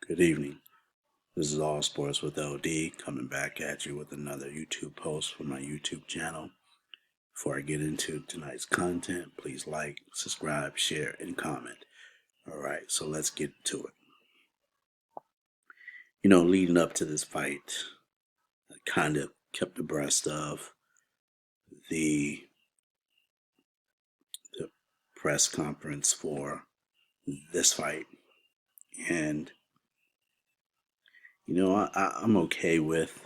Good evening. This is All Sports with LD coming back at you with another YouTube post for my YouTube channel. Before I get into tonight's content, please like, subscribe, share, and comment. All right, so let's get to it. Leading up to this fight, I kind of kept abreast of the press conference for this fight, and I'm okay with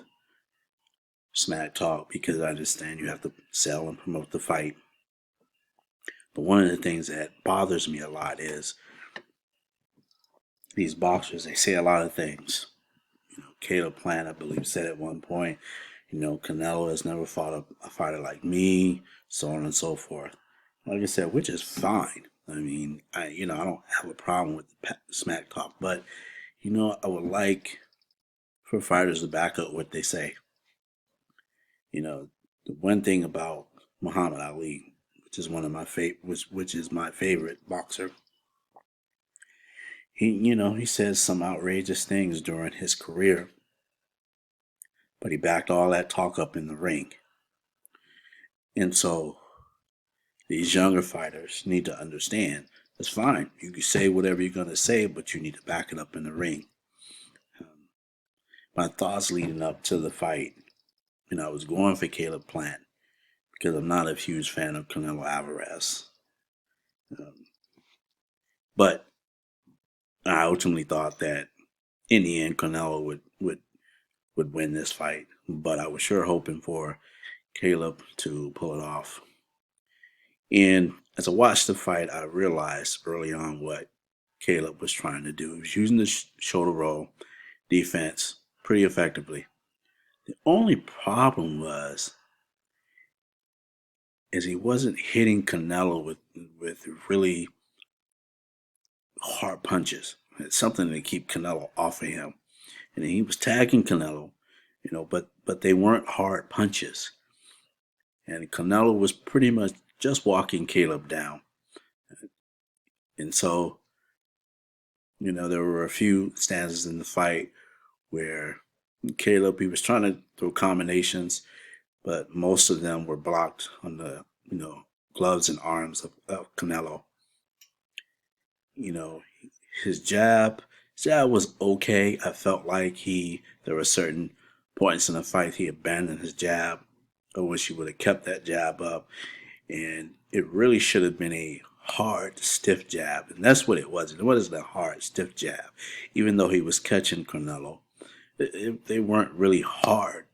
smack talk because I understand you have to sell and promote the fight. But one of the things that bothers me a lot is these boxers, they say a lot of things. Caleb Plant, I believe, said at one point, Canelo has never fought a fighter like me, so on and so forth. Like I said, which is fine. I mean, I don't have a problem with the smack talk, but, I would like for fighters to back up what they say. The one thing about Muhammad Ali, which is one of my which is my favorite boxer, he says some outrageous things during his career, but he backed all that talk up in the ring. And so these younger fighters need to understand it's fine. You can say whatever you're going to say, but you need to back it up in the ring. My thoughts leading up to the fight, I was going for Caleb Plant because I'm not a huge fan of Canelo Alvarez. But I ultimately thought that in the end, Canelo would win this fight. But I was sure hoping for Caleb to pull it off. And as I watched the fight, I realized early on what Caleb was trying to do. He was using the shoulder roll defense pretty effectively. The only problem was is he wasn't hitting Canelo with really hard punches. It's something to keep Canelo off of him. And he was tagging Canelo, but they weren't hard punches. And Canelo was pretty much just walking Caleb down. And so, there were a few stanzas in the fight where Caleb, he was trying to throw combinations, but most of them were blocked on the, gloves and arms of Canelo. His jab was okay. I felt like there were certain points in the fight he abandoned his jab. I wish he would have kept that jab up. And it really should have been a hard, stiff jab. And that's what it was. It wasn't a hard, stiff jab. Even though he was catching Canelo, they weren't really hard,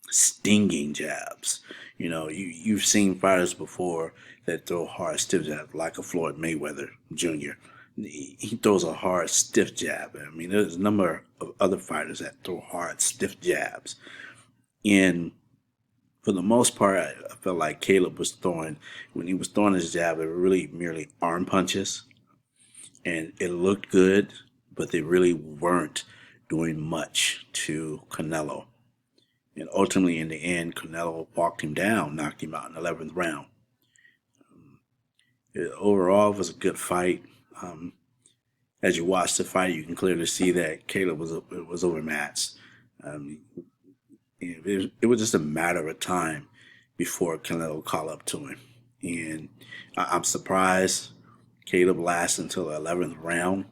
stinging jabs. You've seen fighters before that throw hard, stiff jabs, like a Floyd Mayweather Jr. He throws a hard, stiff jab. I mean, there's a number of other fighters that throw hard, stiff jabs. And for the most part, I felt like Caleb was when he was throwing his jab, they were really merely arm punches. And it looked good, but they really weren't doing much to Canelo. And ultimately, in the end, Canelo walked him down, knocked him out in the 11th round. Overall, it was a good fight. As you watch the fight, you can clearly see that Caleb was overmatched. It was just a matter of time before Canelo caught up to him. And I'm surprised Caleb lasted until the 11th round.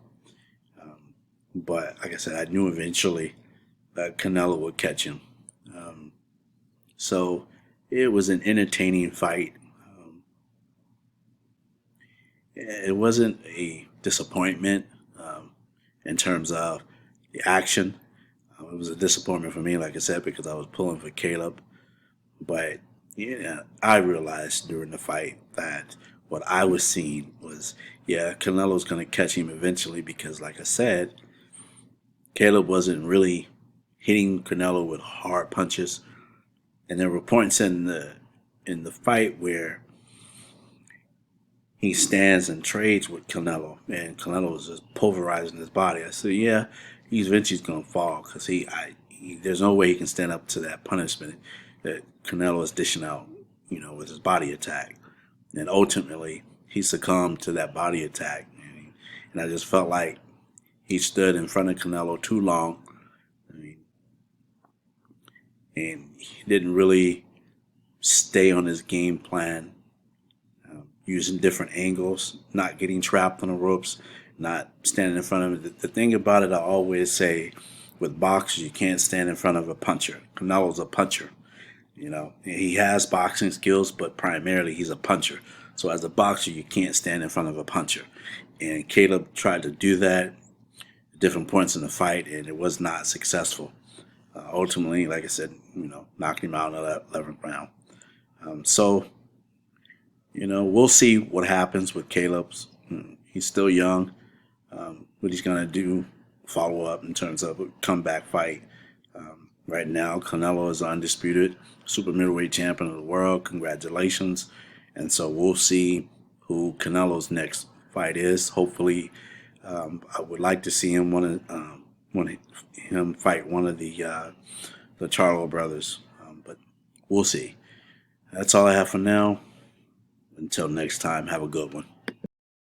But like I said, I knew eventually that Canelo would catch him. So it was an entertaining fight. It wasn't a disappointment in terms of the action. It was a disappointment for me, like I said, because I was pulling for Caleb. But I realized during the fight that what I was seeing was, Canelo's going to catch him eventually because, like I said, Caleb wasn't really hitting Canelo with hard punches. And there were points in the fight where he stands and trades with Canelo, and Canelo was just pulverizing his body. I said, he's eventually going to fall because there's no way he can stand up to that punishment that Canelo is dishing out, with his body attack. And ultimately, he succumbed to that body attack, and I just felt like he stood in front of Canelo too long. I mean, and he didn't really stay on his game plan, using different angles, not getting trapped on the ropes, not standing in front of him. The thing about it, I always say, with boxers, you can't stand in front of a puncher. Canelo's a puncher. You know, he has boxing skills, but primarily he's a puncher. So as a boxer, you can't stand in front of a puncher. And Caleb tried to do that at different points in the fight, and it was not successful. Ultimately, like I said, knocked him out in the 11th round. So, we'll see what happens with Caleb's. He's still young. What he's going to do, follow up in terms of a comeback fight. Right now, Canelo is undisputed super middleweight champion of the world. Congratulations. And so we'll see who Canelo's next fight is. Hopefully, I would like to see him fight one of the Charlo brothers. But we'll see. That's all I have for now. Until next time, have a good one.